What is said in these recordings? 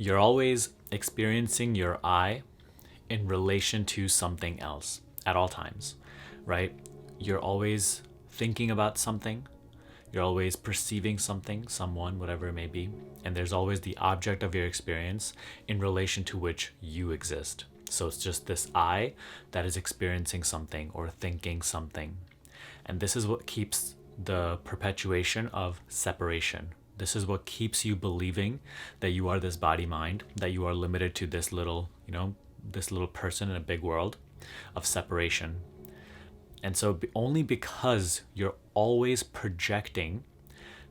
You're always experiencing your I in relation to something else at all times, right? You're always thinking about something, you're always perceiving something, someone, whatever it may be, and there's always the object of your experience in relation to which you exist. So it's just this I that is experiencing something or thinking something. And this is what keeps the perpetuation of separation. This is what keeps you believing that you are this body mind, that you are limited to this little, this little person in a big world of separation. And so only because you're always projecting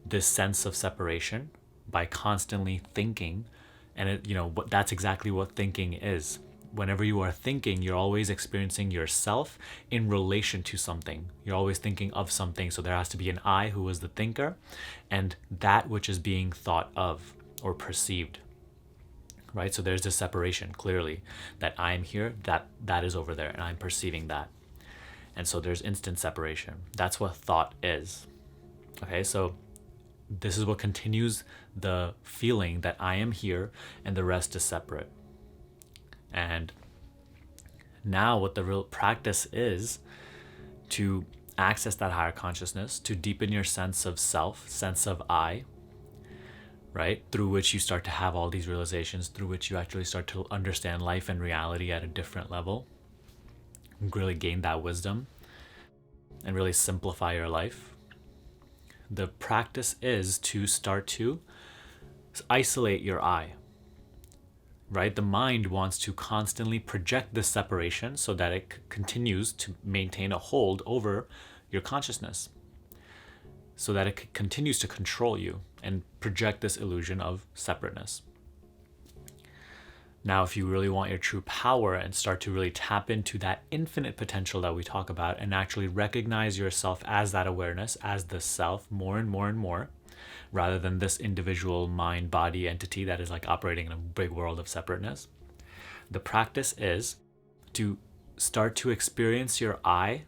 this sense of separation by constantly thinking, and that's exactly what thinking is. Whenever you are thinking, you're always experiencing yourself in relation to something. You're always thinking of something. So there has to be an I who is the thinker and that which is being thought of or perceived. Right? So there's this separation clearly that I'm here, that is over there, and I'm perceiving that. And so there's instant separation. That's what thought is. Okay, so this is what continues the feeling that I am here and the rest is separate. And now what the real practice is to access that higher consciousness, to deepen your sense of self, sense of I, right? Through which you start to have all these realizations, through which you actually start to understand life and reality at a different level, really gain that wisdom and really simplify your life. The practice is to start to isolate your I. Right? The mind wants to constantly project this separation so that it continues to maintain a hold over your consciousness, so that it continues to control you and project this illusion of separateness. Now, if you really want your true power and start to really tap into that infinite potential that we talk about and actually recognize yourself as that awareness, as the self more and more and more, rather than this individual mind body entity that is like operating in a big world of separateness. The practice is to start to experience your I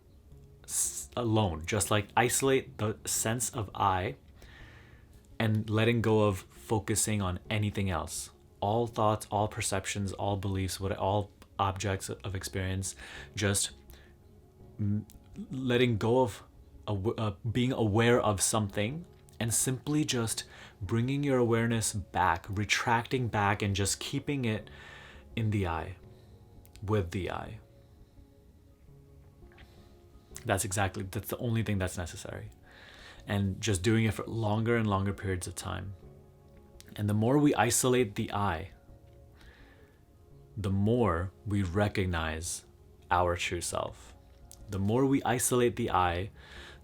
alone, just like isolate the sense of I and letting go of focusing on anything else. All thoughts, all perceptions, all beliefs, all objects of experience, just letting go of being aware of something and simply just bringing your awareness back, retracting back, and just keeping it in the I, with the I. That's the only thing that's necessary. And just doing it for longer and longer periods of time. And the more we isolate the I, the more we recognize our true self. The more we isolate the I,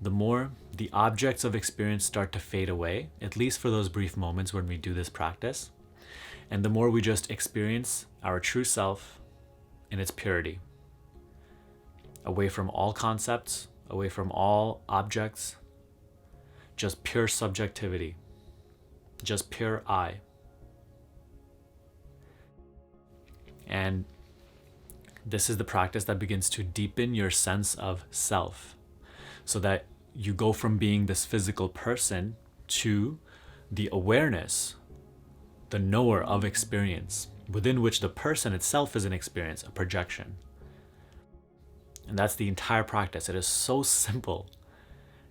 the more the objects of experience start to fade away, at least for those brief moments when we do this practice. And the more we just experience our true self in its purity, away from all concepts, away from all objects, just pure subjectivity, just pure I. And this is the practice that begins to deepen your sense of self, so that you go from being this physical person to the awareness, the knower of experience, within which the person itself is an experience, a projection. And that's the entire practice. It is so simple,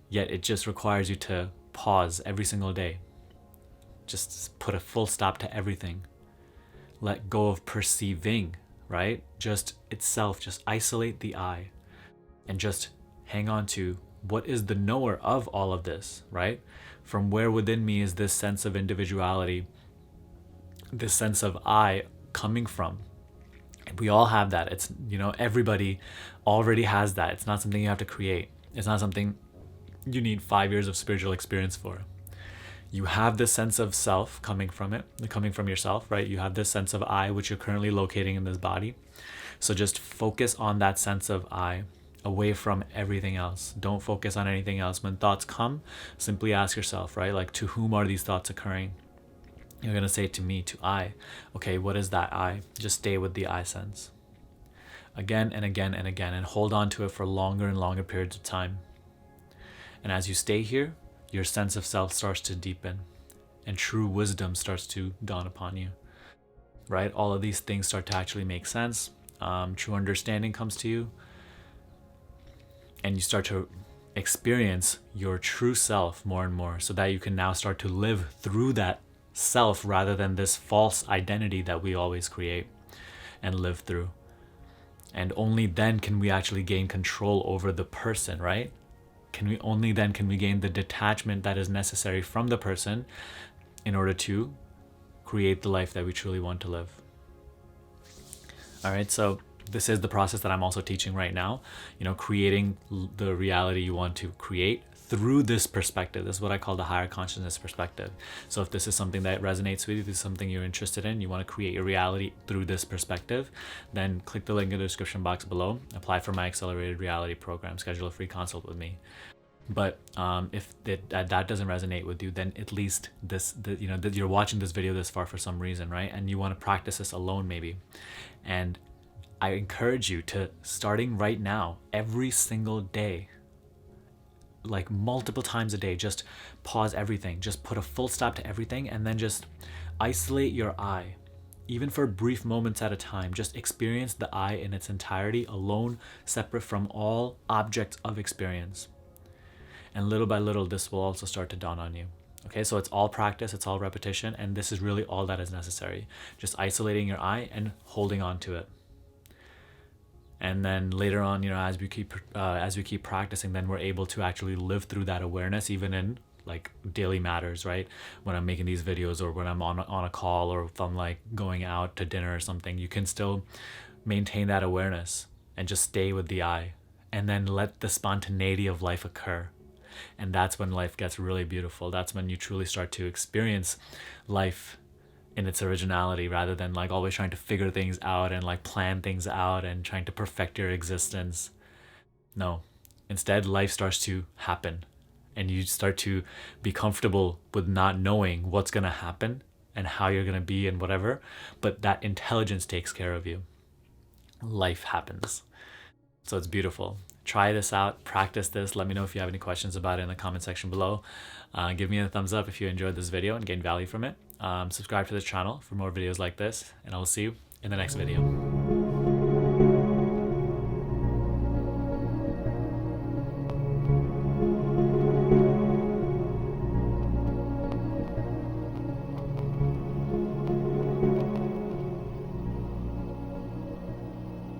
yet it just requires you to pause every single day. Just put a full stop to everything. Let go of perceiving, right? Just itself, just isolate the I and just hang on to what is the knower of all of this, right? From where within me is this sense of individuality, this sense of I coming from? And we all have that. It's, everybody already has that. It's not something you have to create. It's not something you need 5 years of spiritual experience for. You have this sense of self coming from yourself, right? You have this sense of I, which you're currently locating in this body. So just focus on that sense of I, away from everything else. Don't focus on anything else. When thoughts come, simply ask yourself, right? Like, to whom are these thoughts occurring? You're going to say to me, to I. Okay, what is that I? Just stay with the I sense. Again and again and again, and hold on to it for longer and longer periods of time. And as you stay here, your sense of self starts to deepen and true wisdom starts to dawn upon you. right? All of these things start to actually make sense. True understanding comes to you, and you start to experience your true self more and more, so that you can now start to live through that self rather than this false identity that we always create and live through. And only then can we actually gain control over the person, right? Only then can we gain the detachment that is necessary from the person in order to create the life that we truly want to live. All right, so this is the process that I'm also teaching right now, creating the reality you want to create through this perspective. This is what I call the higher consciousness perspective. So if this is something that resonates with you, this is something you're interested in, you want to create your reality through this perspective, then click the link in the description box below, apply for my accelerated reality program, schedule a free consult with me. But if that doesn't resonate with you, then at least that you're watching this video this far for some reason, right? And you want to practice this alone maybe. And I encourage you to, starting right now, every single day, like multiple times a day, just pause everything, just put a full stop to everything, and then just isolate your I, even for brief moments at a time. Just experience the I in its entirety, alone, separate from all objects of experience. And little by little, this will also start to dawn on you. Okay, so it's all practice, it's all repetition, and this is really all that is necessary. Just isolating your I and holding on to it. And then later on, as we keep practicing, then we're able to actually live through that awareness, even in like daily matters, right? When I'm making these videos, or when I'm on a call, or if I'm like going out to dinner or something, you can still maintain that awareness and just stay with the I, and then let the spontaneity of life occur. And that's when life gets really beautiful. That's when you truly start to experience life in its originality, rather than like always trying to figure things out and like plan things out and trying to perfect your existence. No, instead life starts to happen, and you start to be comfortable with not knowing what's going to happen and how you're going to be and whatever, but that intelligence takes care of you. Life happens. So it's beautiful. Try this out, practice this. Let me know if you have any questions about it in the comment section below. Give me a thumbs up if you enjoyed this video and gained value from it. Subscribe to this channel for more videos like this, and I will see you in the next video.